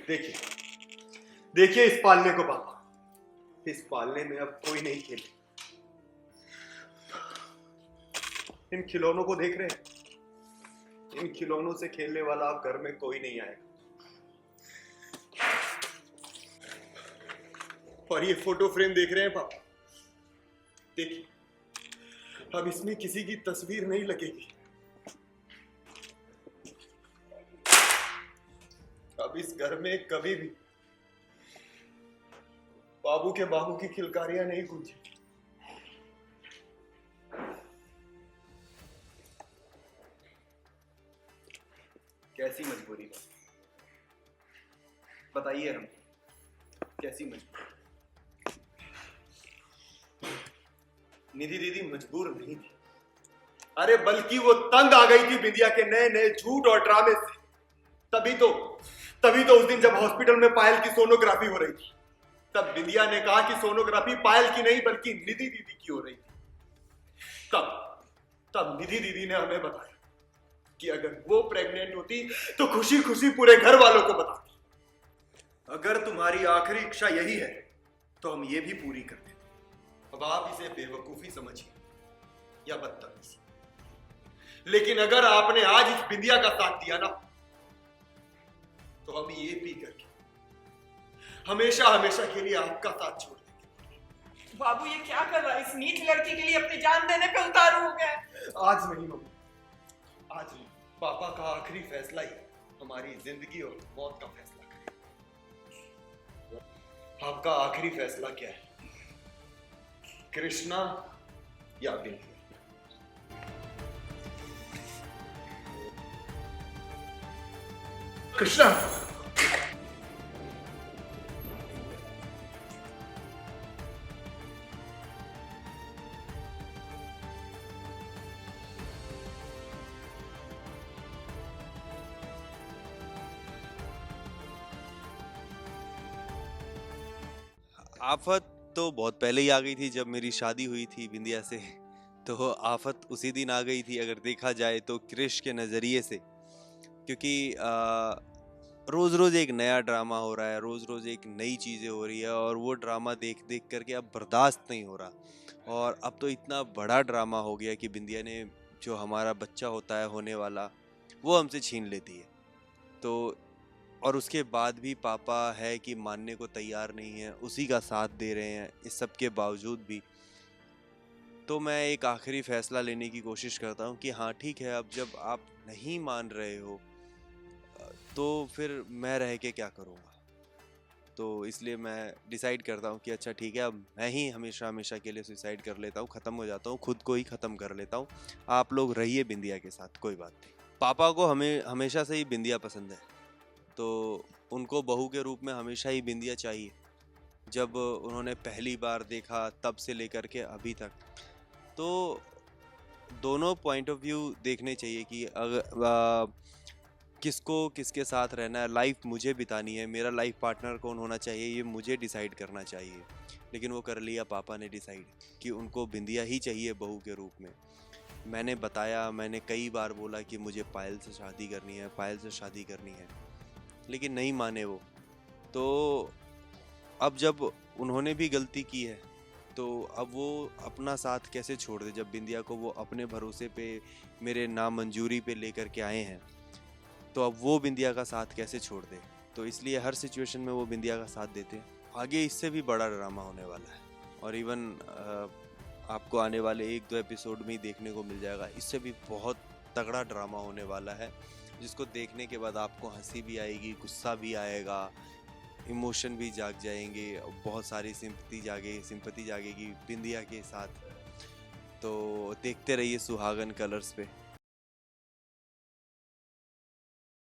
देखिए देखिए इस पालने को पापा, इस पालने में अब कोई नहीं खेले। इन खिलौनों को देख रहे हैं, इन खिलौनों से खेलने वाला अब घर में कोई नहीं आएगा। और ये फोटो फ्रेम देख रहे हैं पापा, देखिए अब इसमें किसी की तस्वीर नहीं लगेगी। अब इस घर में कभी भी बाबू के बाबू की खिलकारियां नहीं गूंजी। कैसी मजबूरी बताइए हम, कैसी मजबूरी? निधि दीदी मजबूर नहीं थी, अरे बल्कि वो तंग आ गई थी बिंदिया के नए नए झूठ और ड्रामे से। तभी तो उस दिन जब हॉस्पिटल में पायल की सोनोग्राफी हो रही थी, तब बिंदिया ने कहा कि सोनोग्राफी पायल की नहीं बल्कि निधि दीदी की हो रही थी। तब निधि दीदी ने हमें बताया कि अगर वो प्रेग्नेंट होती तो खुशी खुशी पूरे घर वालों को बताती। अगर तुम्हारी आखिरी इच्छा यही है तो हम ये भी पूरी कर देते। अब आप इसे बेवकूफी समझिए या बदतमीजी, लेकिन अगर आपने आज इस बिंदिया का साथ दिया ना, तो हम ये भी करके हमेशा हमेशा के लिए आपका साथ छोड़ देंगे। बाबू ये क्या कर रहा है? इस नीच लड़की के लिए अपनी जान देने पे उतारू हो गए। आज नहीं मम्मी, आज नहीं। पापा का आखिरी फैसला ही हमारी जिंदगी और मौत का फैसला करेगा। आपका आखिरी फैसला क्या है? कृष्णा या बिंदिया? कृष्णा, आफत तो बहुत पहले ही आ गई थी जब मेरी शादी हुई थी बिंदिया से। तो आफत उसी दिन आ गई थी अगर देखा जाए तो क्रिश के नज़रिए से, क्योंकि रोज़ रोज़ एक नया ड्रामा हो रहा है, रोज़ रोज़ एक नई चीज़ें हो रही है और वो ड्रामा देख देख करके अब बर्दाश्त नहीं हो रहा। और अब तो इतना बड़ा ड्रामा हो गया कि बिंदिया ने जो हमारा बच्चा होता है होने वाला वो हमसे छीन लेती है। तो और उसके बाद भी पापा है कि मानने को तैयार नहीं है, उसी का साथ दे रहे हैं इस सब के बावजूद भी। तो मैं एक आखिरी फैसला लेने की कोशिश करता हूँ कि हाँ ठीक है, अब जब आप नहीं मान रहे हो तो फिर मैं रह के क्या करूँगा। तो इसलिए मैं डिसाइड करता हूँ कि अच्छा ठीक है, अब मैं ही हमेशा हमेशा के लिए सुसाइड कर लेता हूँ, ख़त्म हो जाता हूँ, खुद को ही ख़त्म कर लेता हूँ। आप लोग रहिए बिंदिया के साथ, कोई बात नहीं। पापा को हमेशा से ही बिंदिया पसंद है, तो उनको बहू के रूप में हमेशा ही बिंदिया चाहिए। जब उन्होंने पहली बार देखा तब से लेकर के अभी तक, तो दोनों पॉइंट ऑफ व्यू देखने चाहिए कि अगर किसको किसके साथ रहना है, लाइफ मुझे बितानी है, मेरा लाइफ पार्टनर कौन होना चाहिए ये मुझे डिसाइड करना चाहिए। लेकिन वो कर लिया पापा ने डिसाइड कि उनको बिंदिया ही चाहिए बहू के रूप में। मैंने बताया, मैंने कई बार बोला कि मुझे पायल से शादी करनी है, पायल से शादी करनी है, लेकिन नहीं माने वो। तो अब जब उन्होंने भी गलती की है तो अब वो अपना साथ कैसे छोड़ दे, जब बिंदिया को वो अपने भरोसे पे मेरे नामंजूरी पे लेकर के आए हैं, तो अब वो बिंदिया का साथ कैसे छोड़ दे। तो इसलिए हर सिचुएशन में वो बिंदिया का साथ देते हैं। आगे इससे भी बड़ा ड्रामा होने वाला है और इवन आपको आने वाले 1-2 एपिसोड में ही देखने को मिल जाएगा। इससे भी बहुत तगड़ा ड्रामा होने वाला है, जिसको देखने के बाद आपको हंसी भी आएगी, गुस्सा भी आएगा, इमोशन भी जाग जाएंगे, बहुत सारी सिंपैथी जागेगी बिंदिया के साथ। तो देखते रहिए सुहागन कलर्स पे।